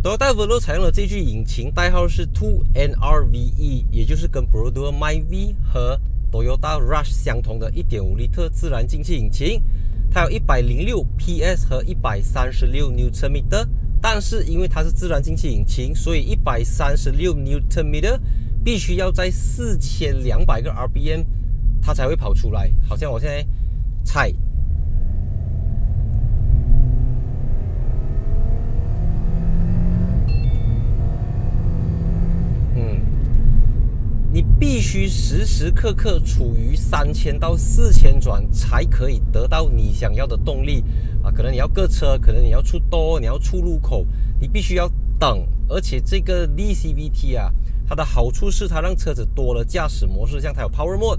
Toyota Veloz 采用了这具引擎，代号是 2NRVE， 也就是跟 Perodua MyV 和 Toyota Rush 相同的 1.5 升自然进气引擎。它有106 PS 和136 Nm， 但是因为它是自然进气引擎，所以136 Nm 必须要在4200个 RPM 它才会跑出来。好像我现在踩。你必须时时刻刻处于3000到4000转，才可以得到你想要的动力啊！可能你要搁车，可能你要出多，你要出路口，你必须要等。而且这个 DCVT 啊，它的好处是它让车子多了驾驶模式，像它有 Power Mode，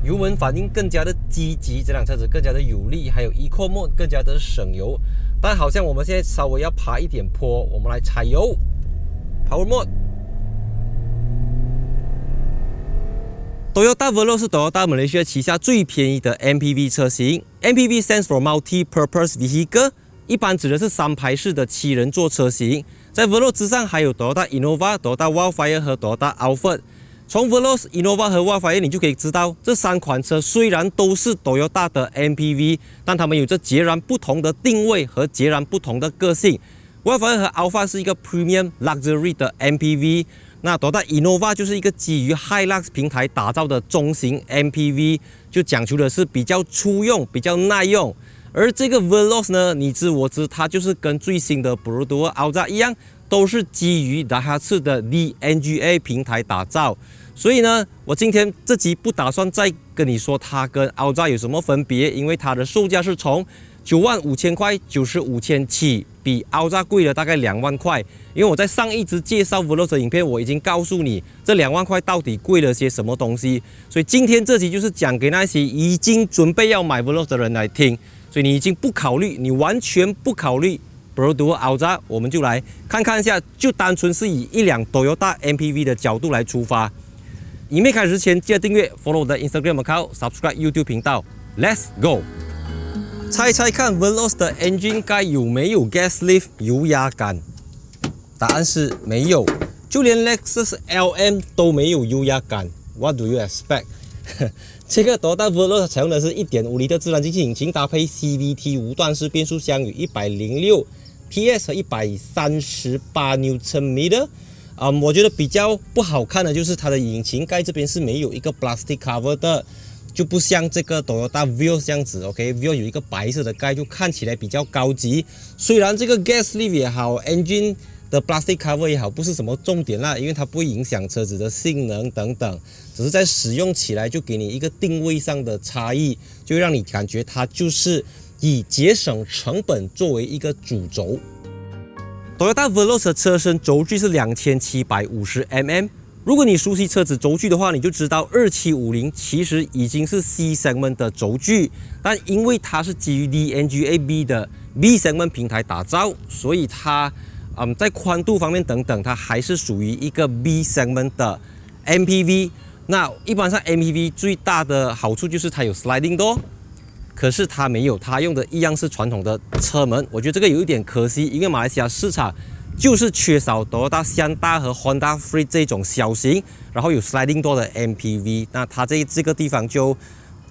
油门反应更加的积极，这辆车子更加的有力，还有 Eco Mode 更加的省油。但好像我们现在稍微要爬一点坡，我们来踩油 Power Mode。Toyota Veloz 是 Toyota Malaysia 旗下最便宜的 MPV 车型。MPV stands for Multi-Purpose Vehicle， 一般指的是3排式的7人座车型。在 Veloz 之上还有 Toyota Innova、Toyota Wildfire 和 Toyota Alphard。从 Veloz、Innova 和 Wildfire 你就可以知道，这3款车虽然都是 Toyota 的 MPV， 但它们有着截然不同的定位和截然不同的个性。Wildfire 和 Alphard 是一个 Premium Luxury 的 MPV。那Toyota Innova 就是一个基于 Hilux 平台打造的中型 MPV， 就讲求的是比较粗用、比较耐用。而这个 Veloz 呢，你知我知，它就是跟最新的 Perodua Alza 一样，都是基于 Daihatsu 的 DNGA 平台打造。所以呢，我今天这集不打算再跟你说它跟 Alza 有什么分别，因为它的售价是从95000块、95000起，比 Alza 贵了大概2万块。因为我在上一支介绍 Veloz 的影片，我已经告诉你这2万块到底贵了些什么东西。所以今天这集就是讲给那些已经准备要买 Veloz 的人来听。所以你已经不考虑，你完全不考虑 Perodua Alza， 我们就来看看一下，就单纯是以一辆 Toyota MPV 的角度来出发。影片开始之前，记得订阅 follow 我的 Instagram account，subscribe YouTube 频道。Let's go！ 猜猜看 Veloz 的 engine 盖有没有 gas lift 油压杆？答案是没有，就连 Lexus LM 都没有油压杆。What do you expect？ 这个 Toyota Veloz 采用的是 1.5 升自然进气引擎，搭配 CVT 无段式变速箱，与106 PS 和138 Nm。我觉得比较不好看的就是它的引擎盖这边是没有一个 plastic cover 的，就不像这个 Toyota Vios 这样子 ，OK，Vios 有一个白色的盖，就看起来比较高级。虽然这个 gas lift 也好 ，engine 的 plastic cover 也好，不是什么重点啦，因为它不会影响车子的性能等等，只是在使用起来就给你一个定位上的差异，就会让你感觉它就是以节省成本作为一个主轴。Toyota Veloz 的车身轴距是2750 mm。如果你熟悉车子轴距的话，你就知道2750其实已经是 C segment 的轴距，但因为它是基于 DNGA-B 的 B segment 平台打造，所以它在宽度方面等等，它还是属于一个 B segment 的 MPV。那一般上 MPV 最大的好处就是它有 sliding door。可是它没有，它用的一样是传统的车门，我觉得这个有一点可惜，因为马来西亚市场就是缺少 Toyota Sienna 和 Honda Freed 这种小型，然后有 sliding door 的 MPV， 那它这个地方就，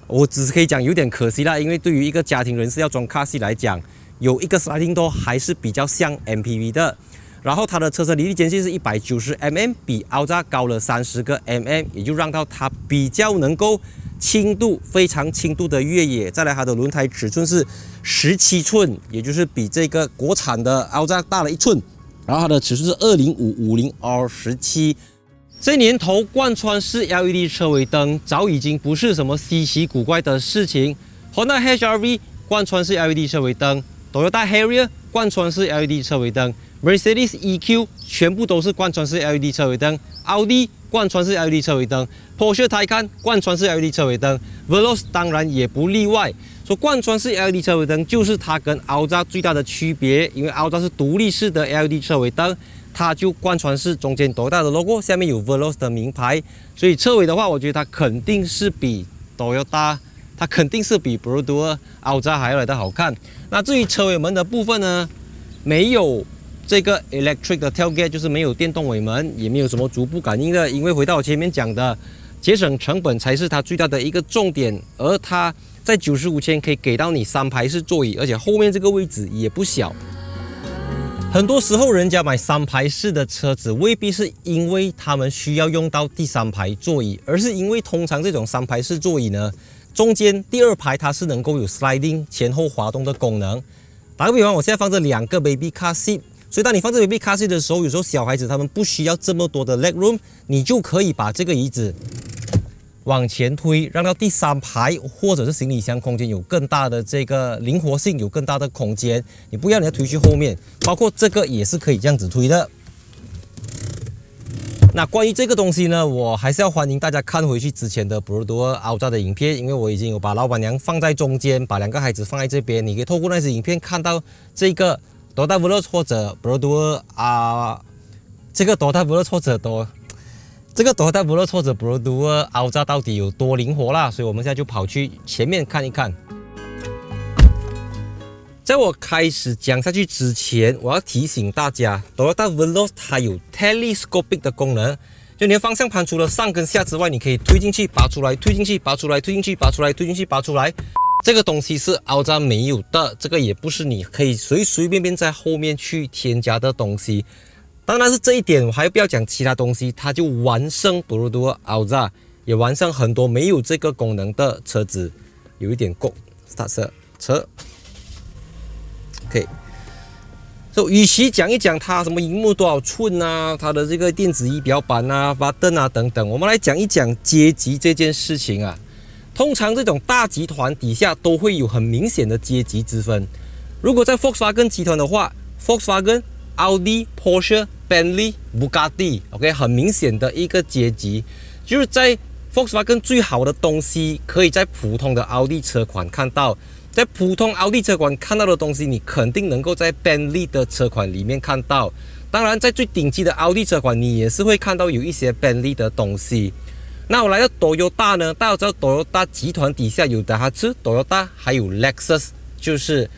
我只是可以讲有点可惜啦，因为对于一个家庭人士要装 car seat 来讲，有一个 sliding door 还是比较像 MPV 的。然后它的车身离地间隙是190 mm， 比 Alza 高了30个 mm， 也就让到它比较能够轻度非常轻度的越野。再来它的轮胎尺寸是17寸，也就是比这个国产的 Alza 大了1寸。然后它的尺寸是20550 R17。这年头贯穿式 LED 车尾灯早已经不是什么稀奇古怪的事情。Honda HR-V 贯穿式 LED 车尾灯， Toyota Harrier 贯穿式 LED 车尾灯， Mercedes EQ 全部都是贯穿式 LED 车尾灯，奥迪贯穿式 LED 车尾灯， Porsche Taycan 贯穿式 LED 车尾灯， Veloz 当然也不例外。说贯穿式 LED 车尾灯就是它跟 Alza 最大的区别，因为 Alza 是独立式的 LED 车尾灯，它就贯穿式，中间Toyota的 logo， 下面有 Veloz 的名牌，所以车尾的话，我觉得它肯定是比 Toyota， 它肯定是比 Perodua Alza 还要来的好看。那至于车尾门的部分呢，没有这个 electric 的 tailgate， 就是没有电动尾门，也没有什么足部感应的。因为回到我前面讲的，节省成本才是它最大的一个重点。而它在95千可以给到你3排式座椅，而且后面这个位置也不小。很多时候，人家买3排式的车子，未必是因为他们需要用到第3排座椅，而是因为通常这种3排式座椅呢，中间第2排它是能够有 sliding 前后滑动的功能。打个比方，我现在放着2个 baby car seat， 所以当你放着 baby car seat 的时候，有时候小孩子他们不需要这么多的 leg room， 你就可以把这个椅子往前推，让到第3排或者是行李箱空间有更大的这个灵活性，有更大的空间。你不要你要推去后面，包括这个也是可以这样子推的。那关于这个东西呢，我还是要欢迎大家看回去之前的 Brodeur Alza 的影片，因为我已经有把老板娘放在中间，把2个孩子放在这边，你可以透过那些影片看到这个 Toyota Veloz 或者 Brodeur 这个 Toyota Veloz 或者Brodeur Alza 到底有多灵活啦，所以我们现在就跑去前面看一看。在我开始讲下去之前，我要提醒大家 ，Toyota Veloz 它有 telescopic 的功能，就你的方向盘除了上跟下之外，你可以推进去、拔出来、推进去、拔出来、推进去、拔出来、推进去、拔出来。这个东西是 Alza 没有的，这个也不是你可以随随便便在后面去添加的东西。当然是这一点，我还不要讲其他东西，它就完胜 Brodeur Alza， 也完胜很多没有这个功能的车子。有一点够 ，start 车。OK， 所以与其讲一讲它什么荧幕多少寸啊，它的这个电子仪表板啊、button 啊等等，我们来讲一讲阶级这件事情啊。通常这种大集团底下都会有很明显的阶级之分。如果在 Volkswagen 集团的话 ，Volkswagen、Audi、Porsche、Bentley、Bugatti， OK， 很明显的一个阶级，就是在 Volkswagen 最好的东西可以在普通的奥迪车款看到。在普通奥迪车款看到的东西，你肯定能够在 Bentley 的车款里面看到。当然，在最顶级的奥迪车款，你也是会看到有一些 Bentley 的东西。那我来到 Toyota 呢？大家知道 Toyota 集团底下有Daihatsu、Toyota 还有 Lexus， 就是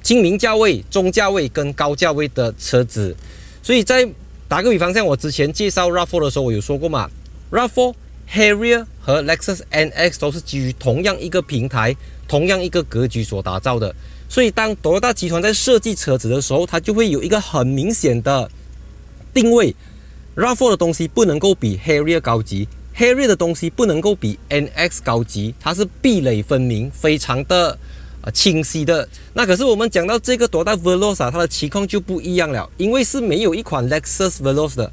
亲民价位、中价位跟高价位的车子。所以在打个比方，像我之前介绍 RAV4 的时候，我有说过嘛 ，RAV4、Harrier 和 Lexus NX 都是基于同样一个平台、同样一个格局所打造的。所以当 Toyota 集团在设计车子的时候，它就会有一个很明显的定位。RAV4 的东西不能够比 Harrier 高级 ，Harrier 的东西不能够比 NX 高级，它是壁垒分明，非常的清晰的。那可是我们讲到这个 Toyota Veloz 啊，它的情况就不一样了，因为是没有一款 Lexus Veloz 的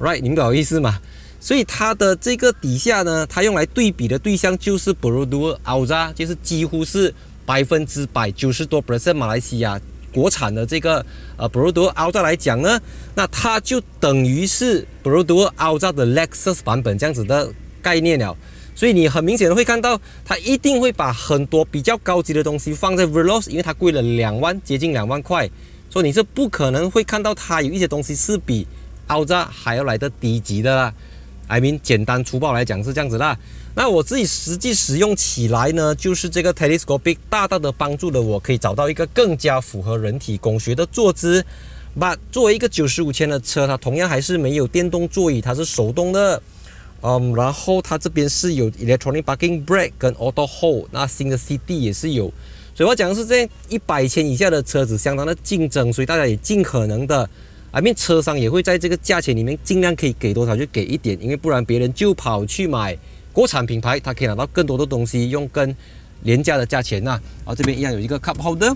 ，right？ 你们懂我意思吗？所以它的这个底下呢，它用来对比的对象就是 Brodeur Alza， 就是几乎是100%、90多%马来西亚国产的这个Brodeur Alza 来讲呢，那它就等于是 Brodeur Alza 的 Lexus 版本这样子的概念了。所以你很明显的会看到，它一定会把很多比较高级的东西放在 Veloz， 因为它贵了2万，接近2万块，所以你是不可能会看到它有一些东西是比 Alza 还要来的低级的啦。I mean， 简单粗暴来讲是这样子啦。那我自己实际使用起来呢，就是这个 telescopic 大大的帮助了我，可以找到一个更加符合人体工学的坐姿。But 作为一个95千的车，它同样还是没有电动座椅，它是手动的。然后它这边是有 electronic parking brake 跟 auto hold， 那新的 CD 也是有。所以我讲的是这100千以下的车子相当的竞争，所以大家也尽可能的。车商也会在这个价钱里面尽量可以给多少就给一点，因为不然别人就跑去买国产品牌，他可以拿到更多的东西，用更廉价的价钱呐。这边一样有一个 cup holder。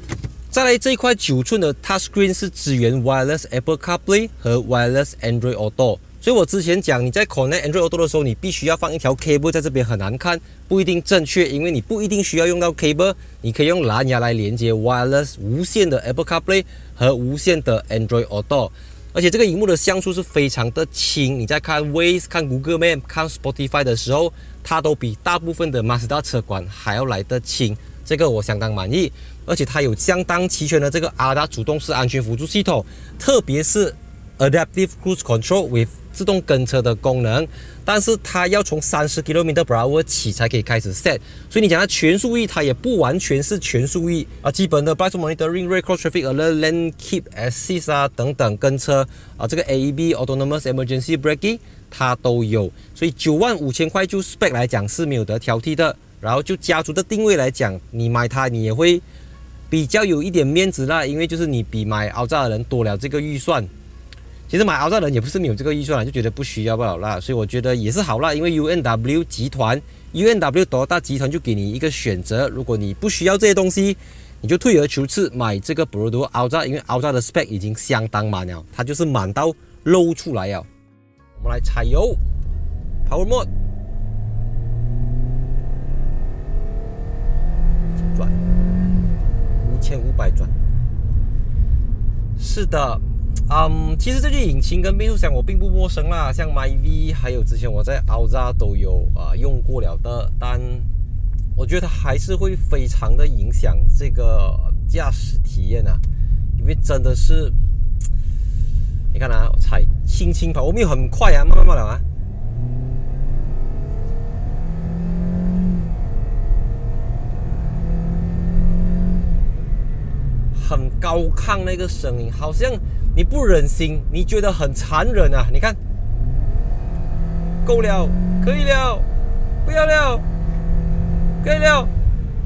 再来这一块9寸的 touchscreen 是支援 wireless Apple CarPlay 和 wireless Android Auto。所以我之前讲你在 connect Android Auto 的时候，你必须要放一条 cable 在这边，很难看，不一定正确，因为你不一定需要用到 cable， 你可以用蓝牙来连接 wireless 无线的 Apple CarPlay 和无线的 Android Auto。而且这个荧幕的像素是非常的轻，你在看 Waze、看 Google Map、看 Spotify 的时候，它都比大部分的 Mazda 车款还要来得轻，这个我相当满意。而且它有相当齐全的这个 ADAS 主动式安全辅助系统，特别是 Adaptive Cruise Control with 自动跟车的功能，但是它要从30 km/h 起才可以开始 set， 所以你讲它全速域，它也不完全是全速域啊。基本的 blind spot monitoring、road cross traffic alert、lane keep assist 啊等等跟车啊，这个 AEB autonomous emergency braking 它都有，所以95000块就 spec 来讲是没有得挑剔的。然后就家族的定位来讲，你买它你也会比较有一点面子啦，因为就是你比买傲炸的人多了这个预算。其实买傲炸的人也不是没有这个预算啦，就觉得不需要不了啦，所以我觉得也是好啦，因为 UNW 集团 UNW 多大集团就给你一个选择，如果你不需要这些东西，你就退而求次买这个 Perodua 傲炸，因为傲炸的 spec 已经相当满了，它就是满到露出来了。我们来踩油 Power Mode。转5500转，是的，其实这具引擎跟变速箱我并不陌生啦，像 MyV 还有之前我在 Alza 都有用过了的，但我觉得它还是会非常的影响这个驾驶体验啊，因为真的是，你看啊，我踩轻轻跑，我没有很快啊，慢慢了啊。很高亢那个声音，好像你不忍心，你觉得很残忍啊！你看，够了，可以了，不要了，可以了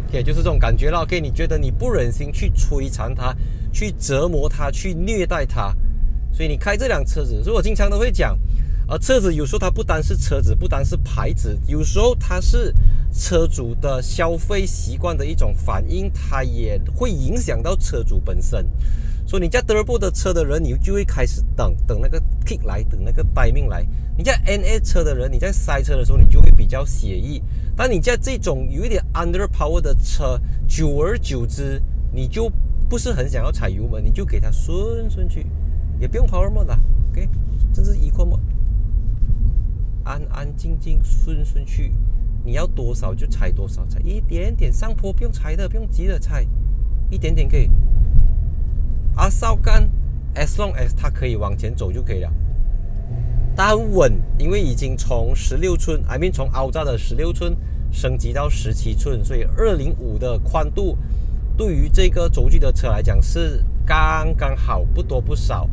，OK， 就是这种感觉了。OK， 你觉得你不忍心去摧残它，去折磨它，去虐待它，所以你开这辆车子，所以我经常都会讲，车子有时候它不单是车子，不单是牌子，有时候它是车主的消费习惯的一种反应，它也会影响到车主本身。所以你在 Turbo 的车的人，你就会开始等那个 kick 来，等那个timing来。你在 NA 车的人，你在塞车的时候，你就会比较写意。但你在这种有一点 underpower 的车，久而久之，你就不是很想要踩油门，你就给它顺去，也不用 Power Mode 啦 ，OK， 这是 Eco Mode。安安静静顺去，你要多少就踩多少，踩一点点上坡不用踩的，不用急的踩，一点点可以。少干 as long as 它可以往前走就可以了。它很稳，因为已经从16寸 I mean 从Alza的16寸升级到17寸，所以205的宽度对于这个轴距的车来讲是刚刚好，不多不少。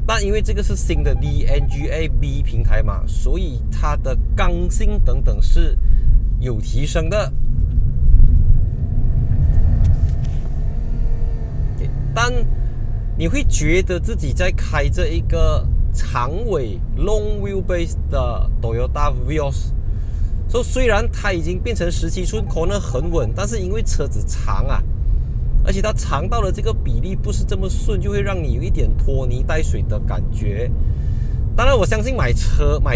但因为这个是新的 DNGA B 平台嘛，所以它的刚性等等是有提升的。但你会觉得自己在开着一个长尾 long wheelbase 的 Toyota Vios， 所以虽然它已经变成17寸 corner 很稳，但是因为车子长啊，而且它长到了这个比例不是这么顺，就会让你有一点拖泥带水的感觉。当然我相信买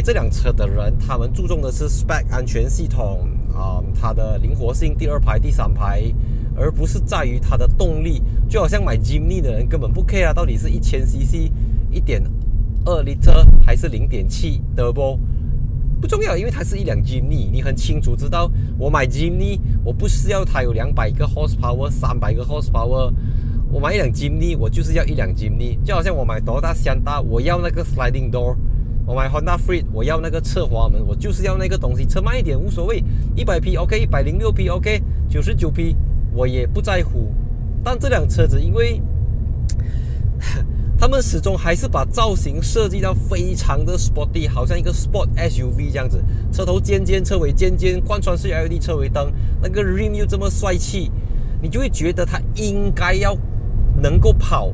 这辆车的人，他们注重的是 spec 安全系统它的灵活性，第二排第三排，而不是在于它的动力。就好像买 Jimny 的人根本不 care 啊，到底是1000cc 1.2 liter 还是 0.7 turbo， 不重要，因为它是一辆 Jimny， 你很清楚知道我买 Jimny 我不是要它有200个 horsepower 300个 horsepower， 我买一辆 Jimny 我就是要一辆 Jimny， 就好像我买 Toyota Sienna 我要那个 sliding door， 我买 Honda Freed 我要那个侧滑门，我就是要那个东西，车慢一点无所谓，100匹 OK， 106匹 OK， 99匹我也不在乎。但这辆车子因为他们始终还是把造型设计到非常的 sporty， 好像一个 sport SUV 这样子，车头尖尖，车尾尖尖，贯穿式 LED 车尾灯，那个 rim 又这么帅气，你就会觉得它应该要能够跑，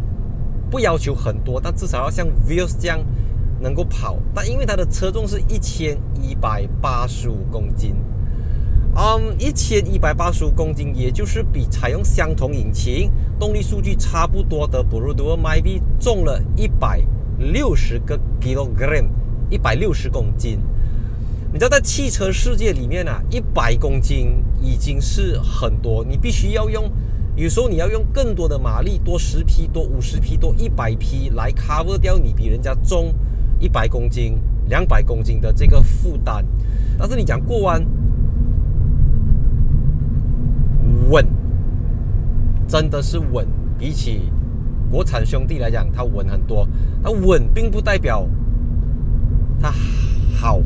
不要求很多，但至少要像 Vios 这样能够跑。但因为它的车重是1185公斤，1185公斤，也就是比采用相同引擎、动力数据差不多的 Perodua MyV 重了160个 kilogram，160公斤。你知道在汽车世界里面啊，100公斤已经是很多，你必须要用，有时候你要用更多的马力，多10匹、多50匹、多100匹来 cover 掉你比人家重100公斤、200公斤的这个负担。但是你讲过弯，稳，真的是稳，比起国产兄弟来讲，它稳很多。它稳并不代表它好，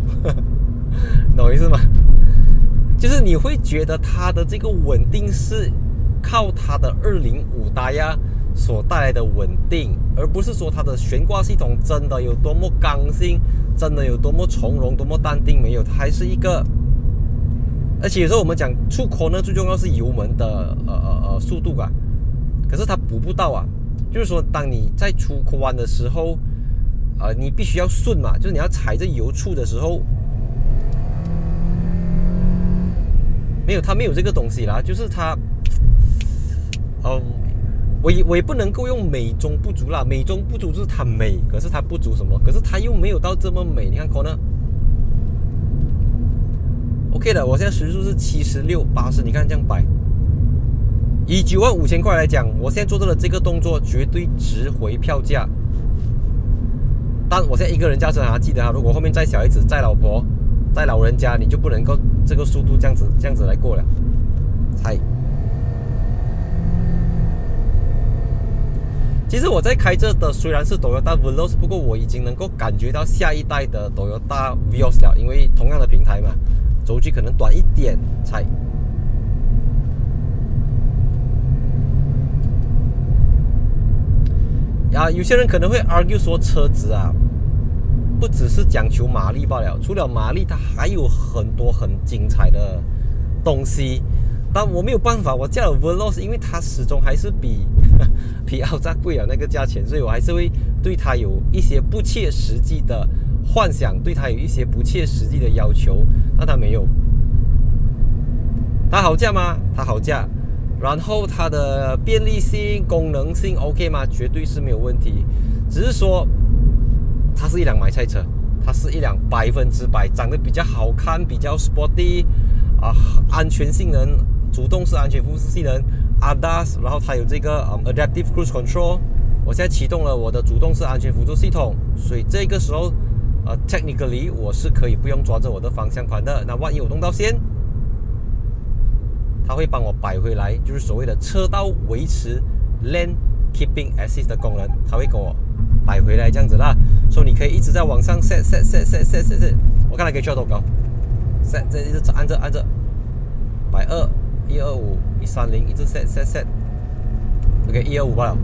懂我意思吗？就是你会觉得它的这个稳定是靠它的205大压所带来的稳定，而不是说它的悬挂系统真的有多么刚性，真的有多么从容，多么淡定，没有，它还是一个。而且有时候我们讲出 corner 最重要是油门的速度啊，可是它补不到啊。就是说，当你在出弯的时候，你必须要顺嘛，就是你要踩着油出的时候，没有，它没有这个东西啦，就是它，我也不能够用美中不足啦，美中不足就是它美，可是它不足什么？可是它又没有到这么美。你看 corner。OK 的，我现在时速是76、80，你看这样摆，以95000块来讲，我现在做的这个动作绝对值回票价。但我现在一个人驾车啊，记得啊，如果后面载小孩子、载老婆、载老人家，你就不能够这个速度这样子来过了。其实我在开着的虽然是 Toyota Veloz， 不过我已经能够感觉到下一代的 Toyota Vios 了，因为同样的平台嘛，轴距可能短一点。有些人可能会 argue 说车子啊，不只是讲求马力罢了，除了马力，它还有很多很精彩的东西。但我没有办法，我驾了 Veloz， 因为它始终还是比奥扎贵了那个价钱，所以我还是会对它有一些不切实际的幻想，对它有一些不切实际的要求。但它没有，它好驾吗？它好驾。然后它的便利性、功能性 OK 吗？绝对是没有问题。只是说，它是一辆买菜车，它是一辆100%长得比较好看、比较 sporty 安全性能。主动式安全辅助性能 ADAS， 然后它有这个Adaptive Cruise Control。我现在启动了我的主动式安全辅助系统，所以这个时候technically 我是可以不用抓着我的方向盘的。那万一我动到线，它会帮我摆回来，就是所谓的车道维持 Lane Keeping Assist 的功能，它会跟我摆回来这样子啦。所以你可以一直在往上 set。我看它可以去到多高 ，set 这一直按着120、125、130，一直 set。OK， 125罢了。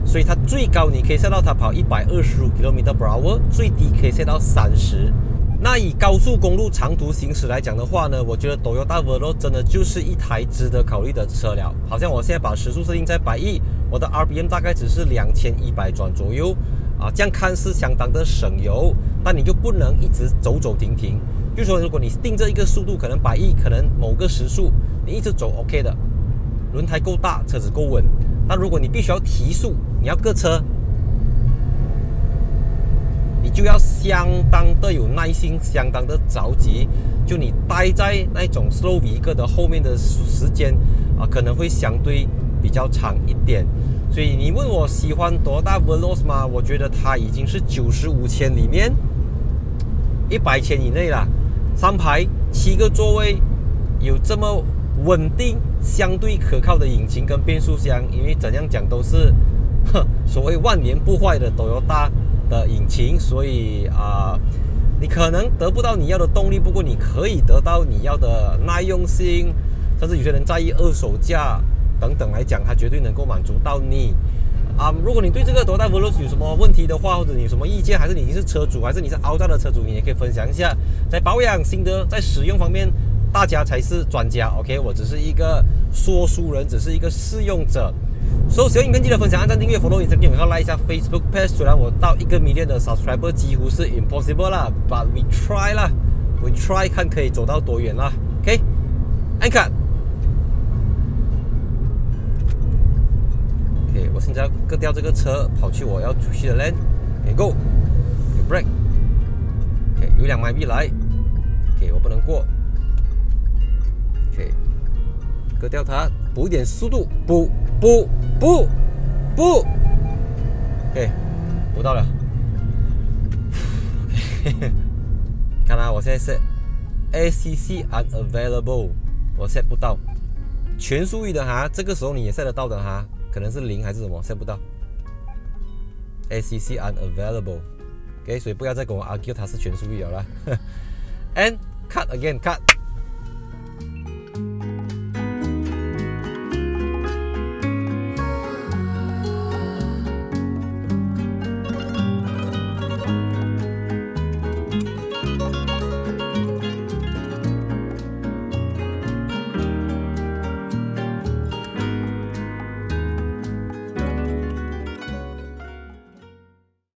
所以它最高你可以 set 到它跑125 km/h， 最低可以 set 到30。那以高速公路长途行驶来讲的话呢，我觉得 Toyota Veloz 真的就是一台值得考虑的车了。好像我现在把时速设定在110，我的 RPM 大概只是2100转左右这样看是相当的省油，但你就不能一直走停。就是说，如果你定这一个速度，可能110，可能某个时速，你一直走 OK 的，轮胎够大，车子够稳。但如果你必须要提速，你要搁车，你就要相当的有耐心，相当的着急。就你待在那种 slow vehicle 的后面的时间可能会相对比较长一点。所以你问我喜欢Toyota Veloz吗？我觉得它已经是95,000里面100,000以内了。3排7个座位，有这么稳定、相对可靠的引擎跟变速箱，因为怎样讲都是所谓万年不坏的 Toyota 的引擎，所以你可能得不到你要的动力，不过你可以得到你要的耐用性，甚至有些人在意二手价等等来讲，它绝对能够满足到你。如果你对这个Toyota Veloz有什么问题的话，或者你有什么意见，还是你已经是车主，还是你是凹造的车主，你也可以分享一下。在保养心得、在使用方面，大家才是专家。OK， 我只是一个说书人，只是一个试用者。所以喜欢影片记得分享、按赞、订阅、follow Instagram， 然后来一下 Facebook Page。虽然我到1个 million 的 subscriber 几乎是 impossible 啦 ，but we try 啦 ，we try 看可以走到多远啦。OK， 按看。OK， 我现在要割掉这个车，跑去我要出去的 lane。OK go，OK brake。OK， 有2迈币来。OK， 我不能过。OK， 割掉它，补一点速度，补。OK， 补到了。看啦，我现在 set ACC unavailable， 我 set 不到。全速域的这个时候你也 set 得到的可能是0还是什么 set 不到。ACC unavailable。OK， ，OK， 所以不要再跟我 argue 它是全速域了啦。And cut again cut。